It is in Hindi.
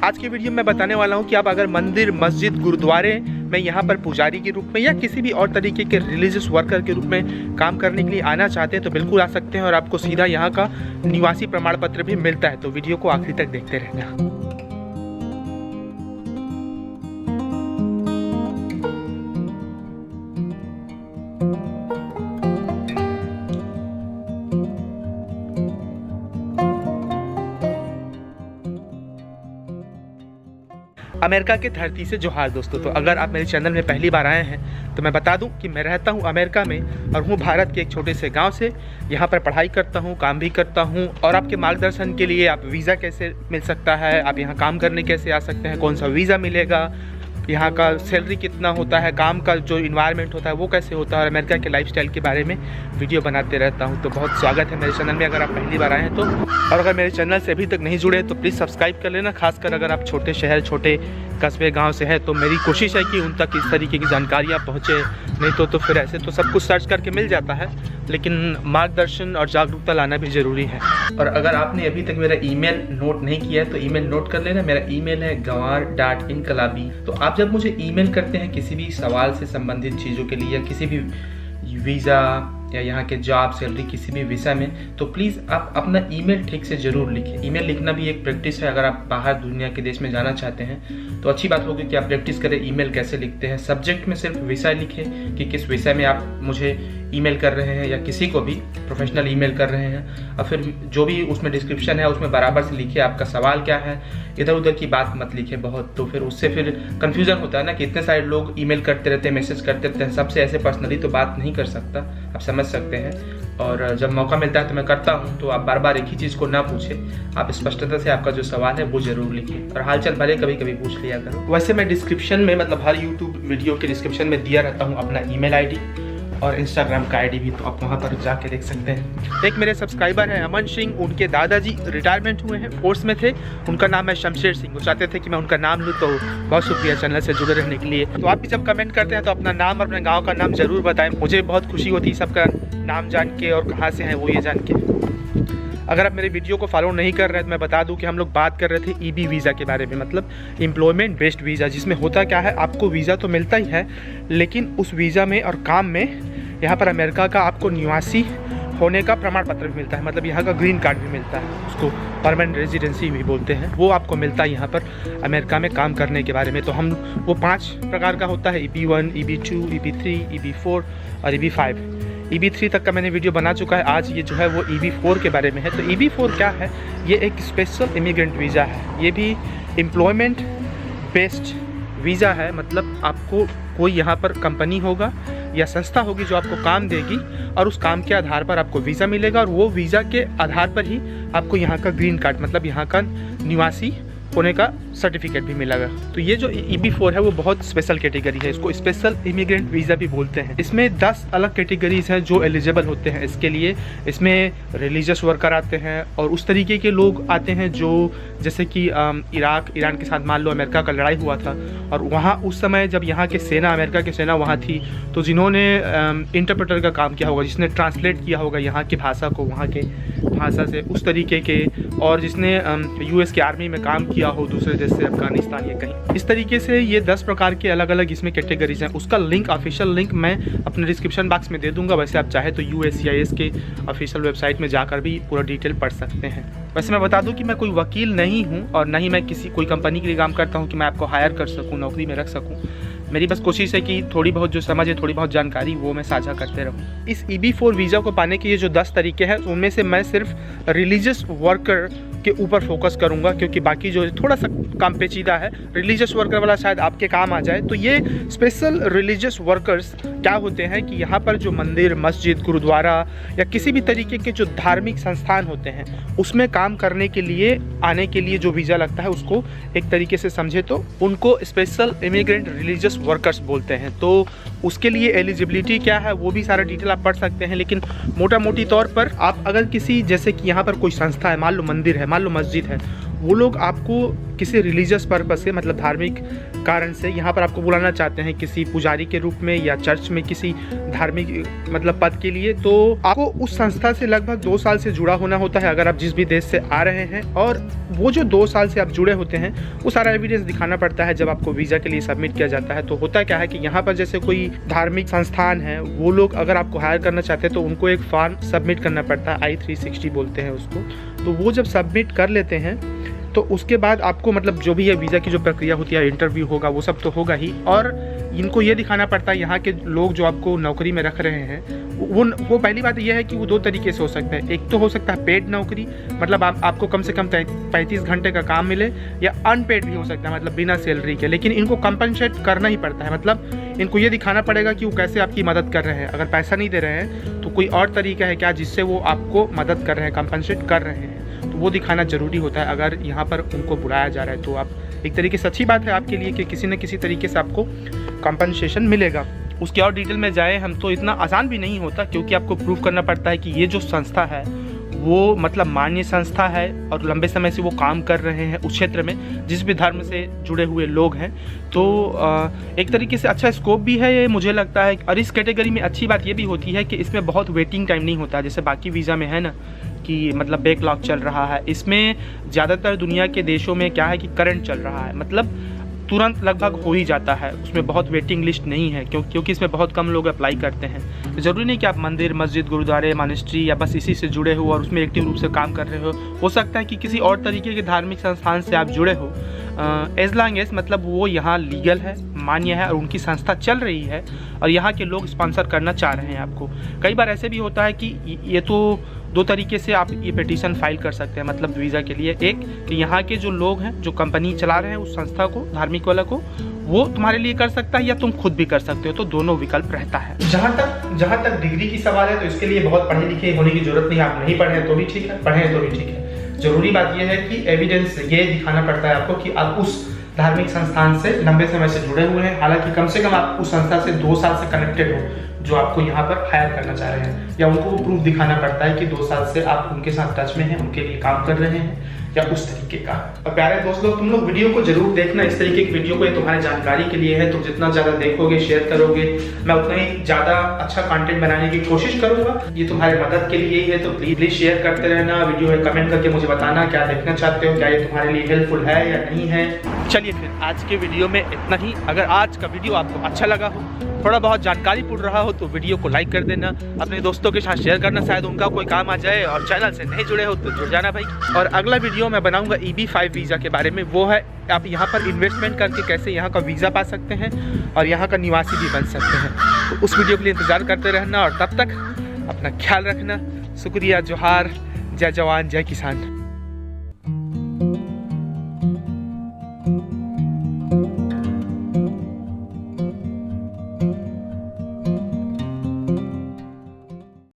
आज की वीडियो में बताने वाला हूँ कि आप अगर मंदिर, मस्जिद, गुरुद्वारे में यहाँ पर पुजारी के रूप में या किसी भी और तरीके के रिलीजियस वर्कर के रूप में काम करने के लिए आना चाहते हैं तो बिल्कुल आ सकते हैं और आपको सीधा यहाँ का निवासी प्रमाण पत्र भी मिलता है। तो वीडियो को आखिरी तक देखते रहना। अमेरिका की धरती से जोहार दोस्तों। तो अगर आप मेरे चैनल में पहली बार आए हैं तो मैं बता दूं कि मैं रहता हूं अमेरिका में और हूं भारत के एक छोटे से गांव से। यहां पर पढ़ाई करता हूं, काम भी करता हूं और आपके मार्गदर्शन के लिए आप वीज़ा कैसे मिल सकता है, आप यहां काम करने कैसे आ सकते हैं, कौन सा वीज़ा मिलेगा, यहाँ का सैलरी कितना होता है, काम का जो इन्वायरमेंट होता है वो कैसे होता है और अमेरिका के लाइफस्टाइल के बारे में वीडियो बनाते रहता हूँ। तो बहुत स्वागत है मेरे चैनल में अगर आप पहली बार आए हैं तो। और अगर मेरे चैनल से अभी तक नहीं जुड़े तो प्लीज़ सब्सक्राइब कर लेना। खासकर अगर आप छोटे शहर, छोटे कस्बे, गांव से है तो मेरी कोशिश है कि उन तक इस तरीके की जानकारियाँ पहुँचे। नहीं तो फिर ऐसे तो सब कुछ सर्च करके मिल जाता है, लेकिन मार्गदर्शन और जागरूकता लाना भी ज़रूरी है। और अगर आपने अभी तक मेरा ईमेल नोट नहीं किया है तो ईमेल नोट कर लेना। मेरा ईमेल है gawar.inkalabi। तो आप जब मुझे ईमेल करते हैं किसी भी सवाल से संबंधित चीज़ों के लिए या किसी भी वीज़ा या यहाँ के जॉब, सैलरी, किसी भी विषय में, तो प्लीज़ आप अपना ईमेल ठीक से ज़रूर लिखें। ईमेल लिखना भी एक प्रैक्टिस है। अगर आप बाहर दुनिया के देश में जाना चाहते हैं तो अच्छी बात होगी कि आप प्रैक्टिस करें ईमेल कैसे लिखते हैं। सब्जेक्ट में सिर्फ विषय लिखें कि किस विषय में आप मुझे ईमेल कर रहे हैं या किसी को भी प्रोफेशनल ईमेल कर रहे हैं। और फिर जो भी उसमें डिस्क्रिप्शन है उसमें बराबर से लिखिए आपका सवाल क्या है। इधर उधर की बात मत लिखिए बहुत, तो फिर उससे फिर कन्फ्यूज़न होता है ना कि इतने सारे लोग ईमेल करते रहते हैं, मैसेज करते रहते हैं। सबसे ऐसे पर्सनली तो बात नहीं कर सकता, आप समझ सकते हैं। और जब मौका मिलता है तो मैं करता हूँ। तो आप बार बार एक ही चीज़ को ना पूछें, आप स्पष्टता से आपका जो सवाल है वो ज़रूर लिखिए और हालचाल भले कभी कभी पूछ लिया करो। वैसे मैं डिस्क्रिप्शन में, मतलब हर यूट्यूब वीडियो के डिस्क्रिप्शन में दिया रहता हूँ अपना ईमेल आईडी और इंस्टाग्राम का आईडी भी, तो आप वहाँ पर जाके देख सकते हैं। एक मेरे सब्सक्राइबर हैं अमन सिंह, उनके दादाजी रिटायरमेंट हुए हैं, फोर्स में थे। उनका नाम है शमशेर सिंह। वो चाहते थे कि मैं उनका नाम लूँ, तो बहुत शुक्रिया चैनल से जुड़े रहने के लिए। तो आप भी जब कमेंट करते हैं तो अपना नाम और अपने गाँव का नाम ज़रूर बताएं। मुझे बहुत खुशी होती है सबका नाम जान के और कहाँ से हैं वो ये जान के। अगर आप मेरे वीडियो को फॉलो नहीं कर रहे हैं तो मैं बता दूं कि हम लोग बात कर रहे थे ईबी वीज़ा के बारे में, मतलब एम्प्लॉयमेंट बेस्ड वीज़ा, जिसमें होता क्या है, आपको वीज़ा तो मिलता ही है लेकिन उस वीज़ा में और काम में यहाँ पर अमेरिका का आपको निवासी होने का प्रमाण पत्र भी मिलता है। मतलब यहाँ का ग्रीन कार्ड भी मिलता है, उसको परमानेंट रेजिडेंसी भी बोलते हैं। वो आपको मिलता है यहाँ पर अमेरिका में काम करने के बारे में। तो हम वो 5 प्रकार का होता है, EB1, EB2, EB3, EB4 और EB5। EB3 तक का मैंने वीडियो बना चुका है। आज ये जो है वो EB4 के बारे में है। तो EB4 क्या है? ये एक स्पेशल इमिग्रेंट वीज़ा है। ये भी एम्प्लॉयमेंट बेस्ड वीज़ा है। मतलब आपको कोई यहाँ पर कंपनी होगा या संस्था होगी जो आपको काम देगी और उस काम के आधार पर आपको वीज़ा मिलेगा और वो वीज़ा के आधार पर ही आपको यहाँ का ग्रीन कार्ड, मतलब यहाँ का निवासी होने का सर्टिफिकेट भी मिलेगा। तो ये जो EB4 है वो बहुत स्पेशल कैटेगरी है। इसको स्पेशल इमिग्रेंट वीज़ा भी बोलते हैं। इसमें 10 अलग कैटेगरीज हैं जो एलिजिबल होते हैं इसके लिए। इसमें रिलीजियस वर्कर आते हैं और उस तरीके के लोग आते हैं जो, जैसे कि इराक, ईरान के साथ मान लो अमेरिका का लड़ाई हुआ था और वहाँ उस समय जब यहाँ के सेना, अमेरिका की सेना वहाँ थी, तो जिन्होंने इंटरप्रेटर का काम किया होगा, जिसने ट्रांसलेट किया होगा यहाँ की भाषा को वहाँ के भाषा से उस तरीके के, और जिसने US की आर्मी में काम किया हो दूसरे देश से, अफगानिस्तान या कहीं, इस तरीके से ये 10 प्रकार के अलग अलग इसमें कैटेगरीज हैं। उसका लिंक, ऑफिशियल लिंक मैं अपने डिस्क्रिप्शन बॉक्स में दे दूंगा। वैसे आप चाहे तो USCIS के ऑफिशियल वेबसाइट में जाकर भी पूरा डिटेल पढ़ सकते हैं। वैसे मैं बता दूं कि मैं कोई वकील नहीं हूं और ना ही मैं कोई कंपनी के लिए काम करता हूं कि मैं आपको हायर कर सकूं, नौकरी में रख सकूं। मेरी बस कोशिश है कि थोड़ी बहुत जो समझ है, थोड़ी बहुत जानकारी वो मैं साझा करते रहूँ। इस EB4 वीज़ा को पाने के ये जो 10 तरीके हैं उनमें से मैं सिर्फ रिलीजियस वर्कर के ऊपर फोकस करूंगा, क्योंकि बाकी जो थोड़ा सा काम पेचीदा है, रिलीजियस वर्कर वाला शायद आपके काम आ जाए। तो ये स्पेशल रिलीजियस वर्कर्स क्या होते हैं कि यहाँ पर जो मंदिर, मस्जिद, गुरुद्वारा या किसी भी तरीके के जो धार्मिक संस्थान होते हैं उसमें काम करने के लिए, आने के लिए जो वीज़ा लगता है उसको एक तरीके से समझे तो उनको स्पेशल इमिग्रेंट रिलीजियस वर्कर्स बोलते हैं। तो उसके लिए एलिजिबिलिटी क्या है वो भी सारा डिटेल आप पढ़ सकते हैं, लेकिन मोटा मोटी तौर पर आप अगर किसी, जैसे कि यहाँ पर कोई संस्था है, मान लो मंदिर है, मान लो मस्जिद है, वो लोग आपको किसी रिलीजियस पर्पस से, मतलब धार्मिक कारण से यहाँ पर आपको बुलाना चाहते हैं किसी पुजारी के रूप में या चर्च में किसी धार्मिक मतलब पद के लिए, तो आपको उस संस्था से लगभग 2 साल से जुड़ा होना होता है अगर आप जिस भी देश से आ रहे हैं। और वो जो 2 साल से आप जुड़े होते हैं वो सारा एविडेंस दिखाना पड़ता है जब आपको वीज़ा के लिए सबमिट किया जाता है। तो होता क्या है कि यहाँ पर जैसे कोई धार्मिक संस्थान है, वो लोग अगर आपको हायर करना चाहते हैं तो उनको एक फॉर्म सबमिट करना पड़ता है, I-360 बोलते हैं उसको। तो वो जब सबमिट कर लेते हैं तो उसके बाद आपको मतलब जो भी है वीज़ा की जो प्रक्रिया होती है, इंटरव्यू होगा, वो सब तो होगा ही। और इनको ये दिखाना पड़ता है, यहाँ के लोग जो आपको नौकरी में रख रहे हैं वो पहली बात ये है कि वो 2 तरीके से हो सकता है। एक तो हो सकता है पेड नौकरी, मतलब आपको कम से कम 35 घंटे का काम मिले, या अनपेड भी हो सकता है, मतलब बिना सैलरी के। लेकिन इनको कंपनसेट करना ही पड़ता है, मतलब इनको ये दिखाना पड़ेगा कि वो कैसे आपकी मदद कर रहे हैं। अगर पैसा नहीं दे रहे हैं तो कोई और तरीका है क्या जिससे वो आपको मदद कर रहे हैं, कंपनसेट कर रहे हैं, तो वो दिखाना ज़रूरी होता है अगर यहाँ पर उनको बुलाया जा रहा है। तो आप एक तरीके से अच्छी बात है आपके लिए कि किसी न किसी तरीके से आपको कंपनसेशन मिलेगा। उसके और डिटेल में जाए हम तो इतना आसान भी नहीं होता, क्योंकि आपको प्रूव करना पड़ता है कि ये जो संस्था है वो मतलब मान्य संस्था है और लंबे समय से वो काम कर रहे हैं उस क्षेत्र में, जिस भी धर्म से जुड़े हुए लोग हैं। तो एक तरीके से अच्छा स्कोप भी है ये मुझे लगता है। और इस कैटेगरी में अच्छी बात ये भी होती है कि इसमें बहुत वेटिंग टाइम नहीं होता, जैसे बाकी वीज़ा में है ना कि मतलब बैकलॉग चल रहा है। इसमें ज़्यादातर दुनिया के देशों में क्या है कि करंट चल रहा है, मतलब तुरंत लगभग हो ही जाता है, उसमें बहुत वेटिंग लिस्ट नहीं है, क्योंकि इसमें बहुत कम लोग अप्लाई करते हैं। तो ज़रूरी नहीं कि आप मंदिर, मस्जिद, गुरुद्वारे, मॉनेस्ट्री या बस इसी से जुड़े हो और उसमें एक्टिव रूप से काम कर रहे हो सकता है कि किसी और तरीके के धार्मिक संस्थान से आप जुड़े हो, एज लॉन्ग एज मतलब वो यहाँ लीगल है, मान्य है और उनकी संस्था चल रही है और यहाँ के लोग स्पॉन्सर करना चाह रहे हैं आपको। कई बार ऐसे भी होता है कि ये तो 2 तरीके से आप ये पिटीशन फाइल कर सकते हैं, मतलब वीज़ा के लिए। एक कि यहाँ के जो लोग हैं, जो कंपनी चला रहे हैं उस संस्था को, धार्मिक वाला को, वो तुम्हारे लिए कर सकता है, या तुम खुद भी कर सकते हो। तो दोनों विकल्प रहता है। जहाँ तक डिग्री की सवाल है तो इसके लिए बहुत पढ़े लिखे होने की जरूरत नहीं। आप नहीं पढ़े तो भी ठीक है, पढ़े तो भी ठीक है। जरूरी बात यह है कि एविडेंस ये दिखाना पड़ता है आपको कि आप उस धार्मिक संस्थान से लंबे समय से जुड़े हुए हैं, हालांकि कम से कम आप उस संस्था से 2 साल से कनेक्टेड हो जो आपको यहाँ पर हायर करना चाह रहे हैं, या उनको प्रूफ दिखाना पड़ता है कि 2 साल से आप उनके साथ टच में हैं, उनके लिए काम कर रहे हैं, या उस तरीके का। और प्यारे दोस्त लोग, तुम लोग वीडियो को जरूर देखना। इस तरीके की वीडियो को ये तुम्हारी जानकारी के लिए है। तुम जितना ज़्यादा देखोगे, शेयर करोगे, मैं उतना ही ज़्यादा अच्छा कंटेंट बनाने की कोशिश करूंगा। ये तुम्हारी मदद के लिए ही है, तो प्लीज शेयर करते रहना। वीडियो में कमेंट करके मुझे बताना क्या देखना चाहते हो, क्या ये तुम्हारे लिए हेल्पफुल है या नहीं है। चलिए फिर आज के वीडियो में इतना ही। अगर आज का वीडियो आपको अच्छा लगा हो, थोड़ा बहुत जानकारीपूर्ण रहा हो, तो वीडियो को लाइक कर देना, अपने दोस्तों के साथ शेयर करना, शायद उनका कोई काम आ जाए। और चैनल से नहीं जुड़े हो तो जुड़ जाना भाई। और अगला वीडियो मैं बनाऊंगा EB-5 वीज़ा के बारे में। वो है आप यहाँ पर इन्वेस्टमेंट करके कैसे यहाँ का वीज़ा पा सकते हैं और यहाँ का निवासी भी बन सकते हैं। तो उस वीडियो के लिए इंतज़ार करते रहना और तब तक अपना ख्याल रखना। शुक्रिया, जोहार, जय जवान, जय किसान।